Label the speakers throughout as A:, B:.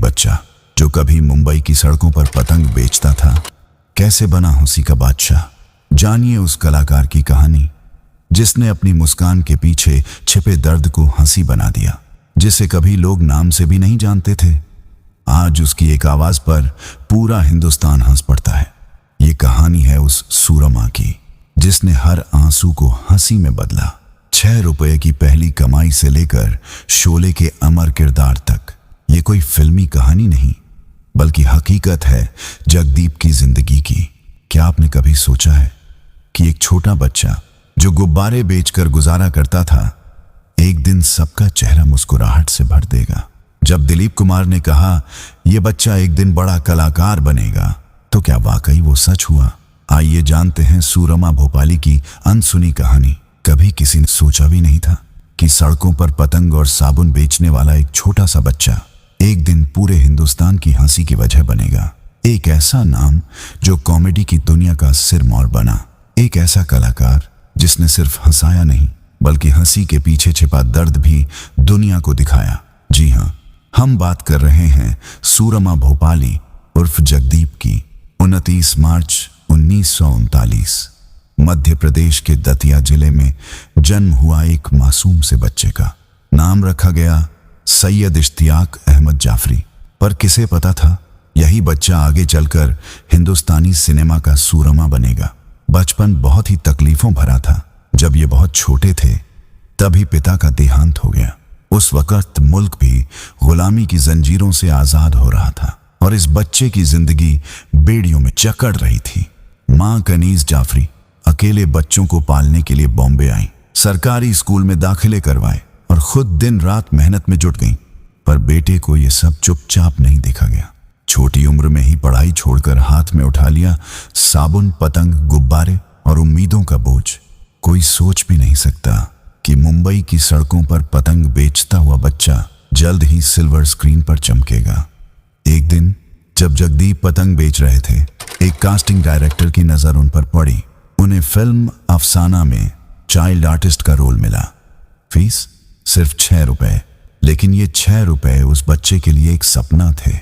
A: बच्चा जो कभी मुंबई की सड़कों पर पतंग बेचता था, कैसे बना हंसी का बादशाह। जानिए उस कलाकार की कहानी जिसने अपनी मुस्कान के पीछे छिपे दर्द को हंसी बना दिया, जिसे कभी लोग नाम से भी नहीं जानते थे। आज उसकी एक आवाज पर पूरा हिंदुस्तान हंस पड़ता है। ये कहानी है उस सूरमा की जिसने हर आंसू को हंसी में बदला। 6 रुपए की पहली कमाई से लेकर शोले के अमर किरदार तक, ये कोई फिल्मी कहानी नहीं बल्कि हकीकत है जगदीप की जिंदगी की। क्या आपने कभी सोचा है कि एक छोटा बच्चा जो गुब्बारे बेचकर गुजारा करता था, एक दिन सबका चेहरा मुस्कुराहट से भर देगा। जब दिलीप कुमार ने कहा यह बच्चा एक दिन बड़ा कलाकार बनेगा, तो क्या वाकई वो सच हुआ? आइए जानते हैं सूरमा भोपाली की अनसुनी कहानी। कभी किसी ने सोचा भी नहीं था कि सड़कों पर पतंग और साबुन बेचने वाला एक छोटा सा बच्चा एक दिन पूरे हिंदुस्तान की हंसी की वजह बनेगा। एक ऐसा नाम जो कॉमेडी की दुनिया का सिरमौर बना। एक ऐसा कलाकार जिसने सिर्फ हंसाया नहीं बल्कि हंसी के पीछे छिपा दर्द भी दुनिया को दिखाया। जी हाँ, हम बात कर रहे हैं सूरमा भोपाली उर्फ जगदीप की। 29 मार्च 1939 मध्य प्रदेश के दतिया जिले में जन्म हुआ एक मासूम से बच्चे का। नाम रखा गया सैयद इश्तियाक अहमद जाफरी। पर किसे पता था यही बच्चा आगे चलकर हिंदुस्तानी सिनेमा का सूरमा बनेगा। बचपन बहुत ही तकलीफों भरा था। जब ये बहुत छोटे थे तभी पिता का देहांत हो गया। उस वक्त मुल्क भी गुलामी की जंजीरों से आजाद हो रहा था और इस बच्चे की जिंदगी बेड़ियों में जकड़ रही थी। मां कनीज जाफरी अकेले बच्चों को पालने के लिए बॉम्बे आई, सरकारी स्कूल में दाखिले करवाए और खुद दिन रात मेहनत में जुट गईं। पर बेटे को यह सब चुपचाप नहीं देखा गया। छोटी उम्र में ही पढ़ाई छोड़कर हाथ में उठा लिया साबुन, पतंग, गुब्बारे और उम्मीदों का बोझ। कोई सोच भी नहीं सकता कि मुंबई की सड़कों पर पतंग बेचता हुआ बच्चा जल्द ही सिल्वर स्क्रीन पर चमकेगा। एक दिन जब जगदीप पतंग बेच रहे थे, एक कास्टिंग डायरेक्टर की नजर उन पर पड़ी। उन्हें फिल्म अफसाना में चाइल्ड आर्टिस्ट का रोल मिला। फीस सिर्फ 6 रुपए, लेकिन ये 6 रुपए उस बच्चे के लिए एक सपना थे।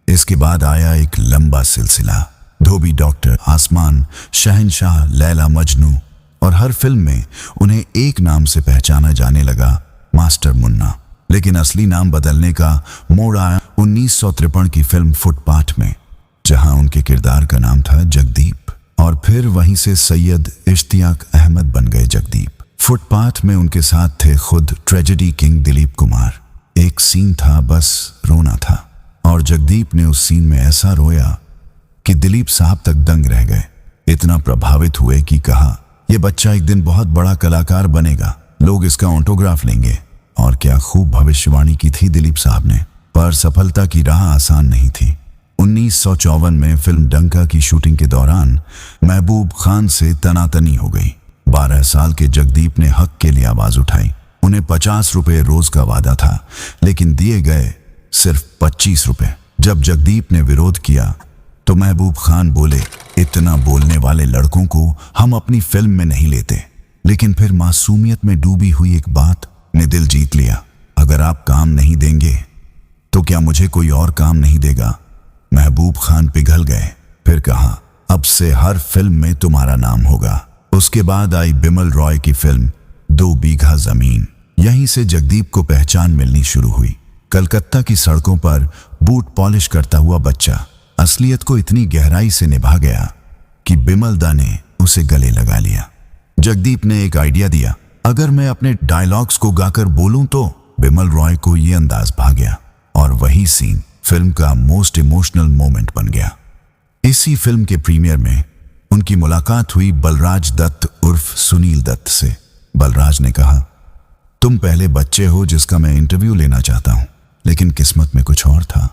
A: इसके बाद आया एक लंबा सिलसिला। धोबी डॉक्टर, आसमान, शहंशाह, लैला मजनू और हर फिल्म में उन्हें एक नाम से पहचाना जाने लगा, मास्टर मुन्ना। लेकिन असली नाम बदलने का मोड़ आया 1953 की फिल्म फुटपाथ में, जहां उनके किरदार का नाम था जगदीप। और फिर वहीं से सैयद इश्तियाक अहमद बन गए जगदीप। फुटपाथ में उनके साथ थे खुद ट्रेजेडी किंग दिलीप कुमार। एक सीन था, बस रोना था, और जगदीप ने उस सीन में ऐसा रोया कि दिलीप साहब तक दंग रह गए। इतना प्रभावित हुए कि कहा यह बच्चा एक दिन बहुत बड़ा कलाकार बनेगा, लोग इसका ऑटोग्राफ लेंगे। और क्या खूब भविष्यवाणी की थी दिलीप साहब ने। पर सफलता की राह आसान नहीं थी। 1954 में फिल्म डंका की शूटिंग के दौरान महबूब खान से तनातनी हो गई। 12 साल के जगदीप ने हक के लिए आवाज उठाई। उन्हें 50 रुपए रोज का वादा था, लेकिन दिए गए सिर्फ 25 रुपए। जब जगदीप ने विरोध किया तो महबूब खान बोले, इतना बोलने वाले लड़कों को हम अपनी फिल्म में नहीं लेते। लेकिन फिर मासूमियत में डूबी हुई एक बात ने दिल जीत लिया। अगर आप काम नहीं देंगे तो क्या मुझे कोई और काम नहीं देगा? महबूब खान पिघल गए। फिर कहा, अब से हर फिल्म में तुम्हारा नाम होगा। उसके बाद आई बिमल रॉय की फिल्म 2 बीघा जमीन। यहीं से जगदीप को पहचान मिलनी शुरू हुई। कलकत्ता की सड़कों पर बूट पॉलिश करता हुआ बच्चा असलियत को इतनी गहराई से निभा गया कि बिमल दा ने उसे गले लगा लिया। जगदीप ने एक आइडिया दिया, अगर मैं अपने डायलॉग्स को गाकर बोलूं तो। बिमल रॉय को यह अंदाज भा गया और वही सीन फिल्म का मोस्ट इमोशनल मोमेंट बन गया। इसी फिल्म के प्रीमियर में उनकी मुलाकात हुई बलराज दत्त उर्फ सुनील दत्त से। बलराज ने कहा, तुम पहले बच्चे हो जिसका मैं इंटरव्यू लेना चाहता हूं। लेकिन किस्मत में कुछ और था।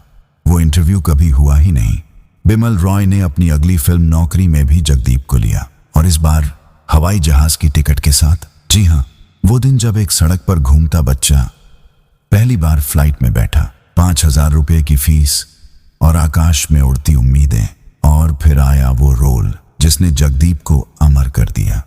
A: वो इंटरव्यू कभी हुआ ही नहीं। बिमल रॉय ने अपनी अगली फिल्म नौकरी में भी जगदीप को लिया, और इस बार हवाई जहाज की टिकट के साथ। जी हाँ, वो दिन जब एक सड़क पर घूमता बच्चा पहली बार फ्लाइट में बैठा, 5000 रुपए की फीस और आकाश में उड़ती उम्मीदें। और फिर आया वो रोल जिसने जगदीप को अमर कर दिया।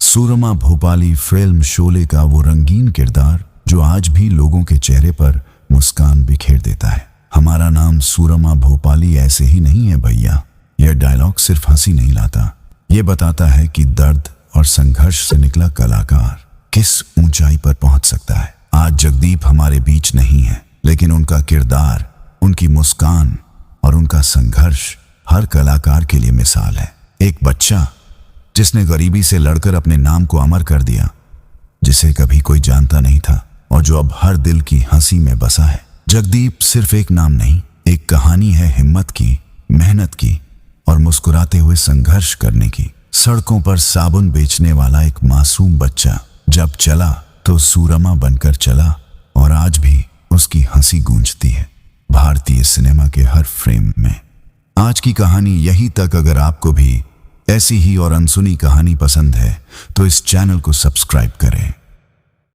A: सूरमा भोपाली फिल्म शोले का वो रंगीन किरदार जो आज भी लोगों के चेहरे पर मुस्कान बिखेर देता है। हमारा नाम सूरमा भोपाली ऐसे ही नहीं है भैया। यह डायलॉग सिर्फ हंसी नहीं लाता, ये बताता है कि दर्द और संघर्ष से निकला कलाकार किस ऊंचाई पर पहुंच सकता है। आज जगदीप हमारे बीच नहीं है, लेकिन उनका किरदार, उनकी मुस्कान और उनका संघर्ष हर कलाकार के लिए मिसाल है। एक बच्चा जिसने गरीबी से लड़कर अपने नाम को अमर कर दिया, जिसे कभी कोई जानता नहीं था और जो अब हर दिल की हंसी में बसा है। जगदीप सिर्फ एक नाम नहीं, एक कहानी है हिम्मत की, मेहनत की और मुस्कुराते हुए संघर्ष करने की। सड़कों पर साबुन बेचने वाला एक मासूम बच्चा जब चला तो सूरमा बनकर चला और आज भी उसकी हंसी गूंजती है भारतीय सिनेमा के हर फ्रेम में। आज की कहानी यही तक। अगर आपको भी ऐसी ही और अनसुनी कहानी पसंद है तो इस चैनल को सब्सक्राइब करें।